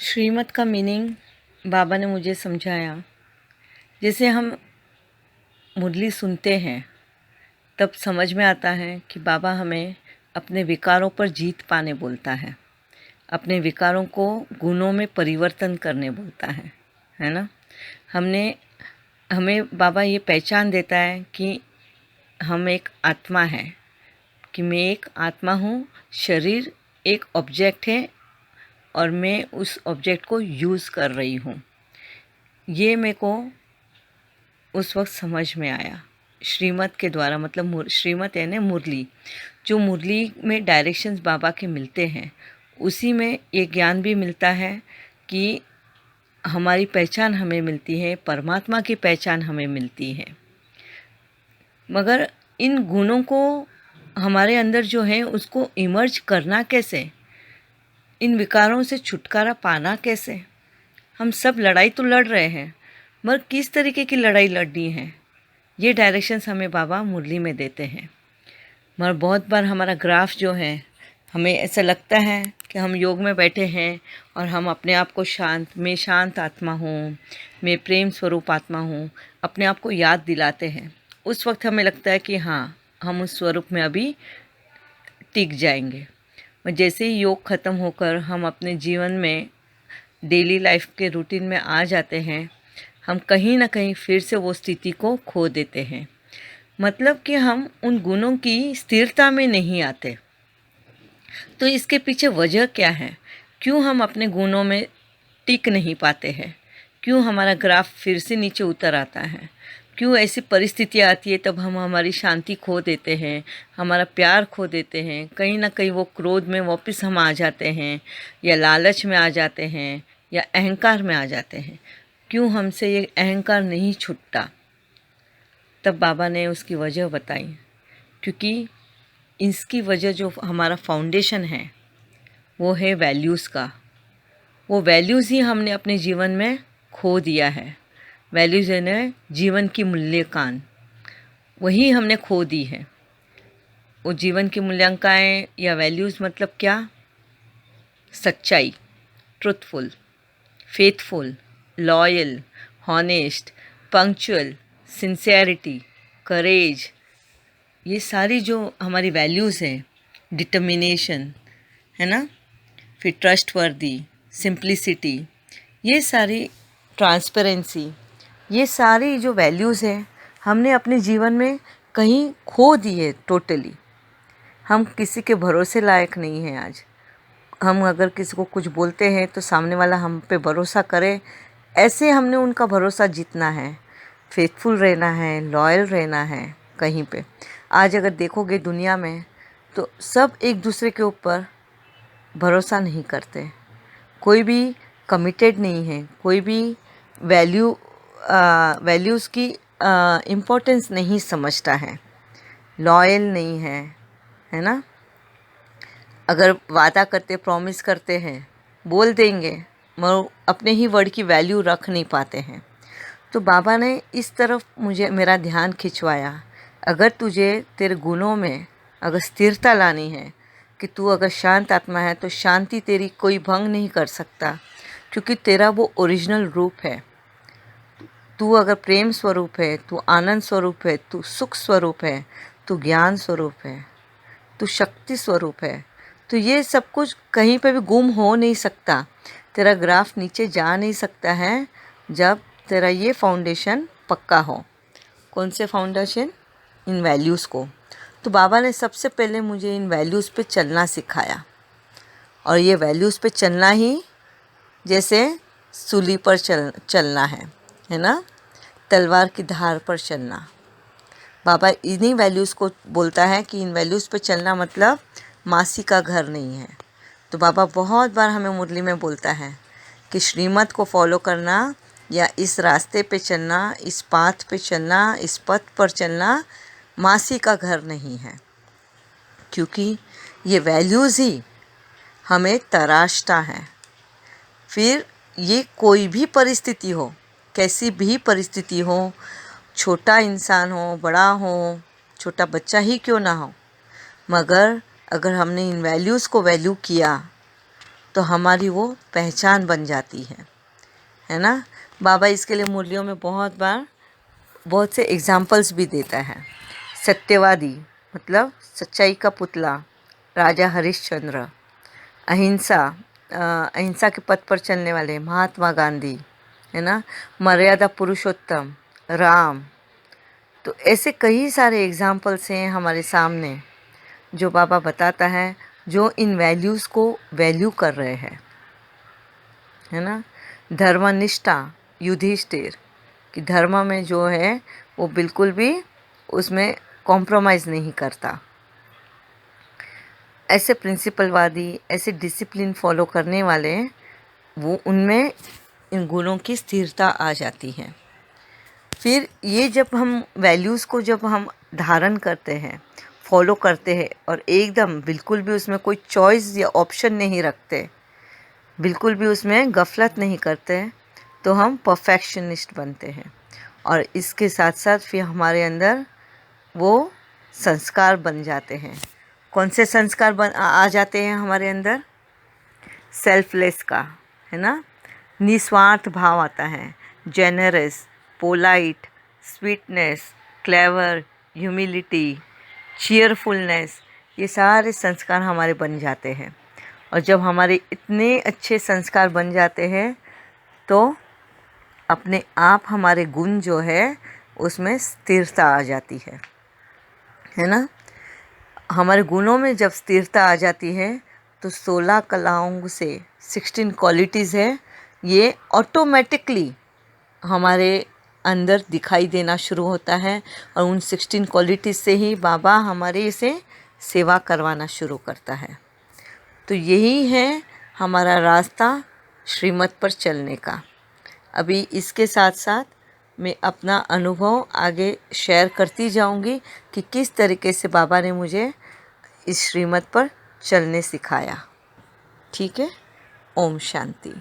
श्रीमत का मीनिंग बाबा ने मुझे समझाया। जैसे हम मुरली सुनते हैं तब समझ में आता है कि बाबा हमें अपने विकारों पर जीत पाने बोलता है, अपने विकारों को गुणों में परिवर्तन करने बोलता है ना। हमें बाबा ये पहचान देता है कि हम एक आत्मा है, कि मैं एक आत्मा हूँ, शरीर एक ऑब्जेक्ट है और मैं उस ऑब्जेक्ट को यूज़ कर रही हूँ। ये मेरे को उस वक्त समझ में आया श्रीमत के द्वारा। मतलब श्रीमत है ना मुरली, जो मुरली में डायरेक्शंस बाबा के मिलते हैं, उसी में ये ज्ञान भी मिलता है कि हमारी पहचान हमें मिलती है, परमात्मा की पहचान हमें मिलती है। मगर इन गुणों को हमारे अंदर जो है उसको इमर्ज करना कैसे, इन विकारों से छुटकारा पाना कैसे। हम सब लड़ाई तो लड़ रहे हैं, मगर किस तरीके की लड़ाई लड़नी है, ये डायरेक्शंस हमें बाबा मुरली में देते हैं। मगर बहुत बार हमारा ग्राफ जो है, हमें ऐसा लगता है कि हम योग में बैठे हैं और हम अपने आप को मैं शांत आत्मा हूँ, मैं प्रेम स्वरूप आत्मा हूँ, अपने आप को याद दिलाते हैं। उस वक्त हमें लगता है कि हाँ, हम उस स्वरूप में अभी टिक जाएंगे। और जैसे ही योग ख़त्म होकर हम अपने जीवन में डेली लाइफ के रूटीन में आ जाते हैं, हम कहीं ना कहीं फिर से वो स्थिति को खो देते हैं। मतलब कि हम उन गुणों की स्थिरता में नहीं आते। तो इसके पीछे वजह क्या है? क्यों हम अपने गुणों में टिक नहीं पाते हैं? क्यों हमारा ग्राफ फिर से नीचे उतर आता है? क्यों ऐसी परिस्थितियाँ आती है तब हम हमारी शांति खो देते हैं, हमारा प्यार खो देते हैं, कहीं ना कहीं वो क्रोध में वापस हम आ जाते हैं, या लालच में आ जाते हैं, या अहंकार में आ जाते हैं? क्यों हमसे ये अहंकार नहीं छूटता? तब बाबा ने उसकी वजह बताई। क्योंकि इसकी वजह जो हमारा फाउंडेशन है वो है वैल्यूज़ का। वो वैल्यूज़ ही हमने अपने जीवन में खो दिया है। वैल्यूज़ यानी जीवन की मूल्यांकन, वही हमने खो दी है। वो जीवन की मूल्यांकन या वैल्यूज़ मतलब क्या? सच्चाई, truthful, faithful, loyal, honest, punctual, sincerity, courage, ये सारी जो हमारी वैल्यूज़ हैं, डिटर्मिनेशन है ना, फिर ट्रस्टवर्दी, सिंप्लिसिटी, ये सारी, ट्रांसपेरेंसी, ये सारी जो वैल्यूज़ हैं हमने अपने जीवन में कहीं खो दी है टोटली। हम किसी के भरोसे लायक नहीं हैं आज। हम अगर किसी को कुछ बोलते हैं तो सामने वाला हम पे भरोसा करे, ऐसे हमने उनका भरोसा जीतना है, फेथफुल रहना है, लॉयल रहना है कहीं पे। आज अगर देखोगे दुनिया में तो सब एक दूसरे के ऊपर भरोसा नहीं करते, कोई भी कमिटेड नहीं है, कोई भी वैल्यूज़ की इम्पोर्टेंस नहीं समझता है, लॉयल नहीं है ना। अगर वादा करते, प्रॉमिस करते हैं, बोल देंगे, मगर अपने ही वर्ड की वैल्यू रख नहीं पाते हैं। तो बाबा ने इस तरफ मेरा ध्यान खिंचवाया। अगर तुझे तेरे गुणों में अगर स्थिरता लानी है, कि तू अगर शांत आत्मा है तो शांति तेरी कोई भंग नहीं कर सकता, क्योंकि तेरा वो ओरिजिनल रूप है। तू अगर प्रेम स्वरूप है, तू आनंद स्वरूप है, तू सुख स्वरूप है, तू ज्ञान स्वरूप है, तू शक्ति स्वरूप है, तो ये सब कुछ कहीं पे भी गुम हो नहीं सकता। तेरा ग्राफ नीचे जा नहीं सकता है जब तेरा ये फाउंडेशन पक्का हो। कौन से फाउंडेशन? इन वैल्यूज़ को। तो बाबा ने सबसे पहले मुझे इन वैल्यूज़ पे चलना सिखाया। और ये वैल्यूज़ पे चलना ही जैसे सूली पर चलना है ना, तलवार की धार पर चलना। बाबा इन्हीं वैल्यूज़ को बोलता है कि इन वैल्यूज़ पे चलना मतलब मासी का घर नहीं है। तो बाबा बहुत बार हमें मुरली में बोलता है कि श्रीमत को फॉलो करना, या इस रास्ते पे चलना, इस पाथ पे चलना, इस पथ पर चलना मासी का घर नहीं है। क्योंकि ये वैल्यूज़ ही हमें तराशता है। फिर ये कोई भी परिस्थिति हो, कैसी भी परिस्थिति हो, छोटा इंसान हो, बड़ा हो, छोटा बच्चा ही क्यों ना हो, मगर अगर हमने इन वैल्यूज़ को वैल्यू किया तो हमारी वो पहचान बन जाती है ना। बाबा इसके लिए मुरलियों में बहुत बार बहुत से एग्जाम्पल्स भी देता है। सत्यवादी मतलब सच्चाई का पुतला राजा हरिश्चंद्र, अहिंसा अहिंसा के पथ पर चलने वाले महात्मा गांधी, है ना, मर्यादा पुरुषोत्तम राम। तो ऐसे कई सारे एग्जाम्पल्स हैं हमारे सामने जो बाबा बताता है, जो इन वैल्यूज़ को वैल्यू कर रहे हैं, है ना। धर्मनिष्ठा युधिष्ठिर कि धर्म में जो है वो बिल्कुल भी उसमें कॉम्प्रोमाइज़ नहीं करता। ऐसे प्रिंसिपलवादी, ऐसे डिसिप्लिन फॉलो करने वाले, वो उनमें इन गुणों की स्थिरता आ जाती है। फिर ये जब हम वैल्यूज़ को जब हम धारण करते हैं, फॉलो करते हैं और एकदम बिल्कुल भी उसमें कोई चॉइस या ऑप्शन नहीं रखते, बिल्कुल भी उसमें गफलत नहीं करते, तो हम परफेक्शनिस्ट बनते हैं। और इसके साथ साथ फिर हमारे अंदर वो संस्कार बन जाते हैं। कौन से संस्कार आ जाते हैं हमारे अंदर? सेल्फलेस का, है ना, निस्वार्थ भाव आता है, generous, polite, sweetness, clever, humility, cheerfulness, ये सारे संस्कार हमारे बन जाते हैं। और जब हमारे इतने अच्छे संस्कार बन जाते हैं तो अपने आप हमारे गुण जो है उसमें स्थिरता आ जाती है ना। हमारे गुणों में जब स्थिरता आ जाती है तो 16 कलाओं से 16 क्वालिटीज़ है, ये ऑटोमेटिकली हमारे अंदर दिखाई देना शुरू होता है। और उन 16 क्वालिटीज़ से ही बाबा हमारे इसे सेवा करवाना शुरू करता है। तो यही है हमारा रास्ता श्रीमत पर चलने का। अभी इसके साथ साथ मैं अपना अनुभव आगे शेयर करती जाऊंगी कि किस तरीके से बाबा ने मुझे इस श्रीमत पर चलने सिखाया। ठीक है, ओम शांति।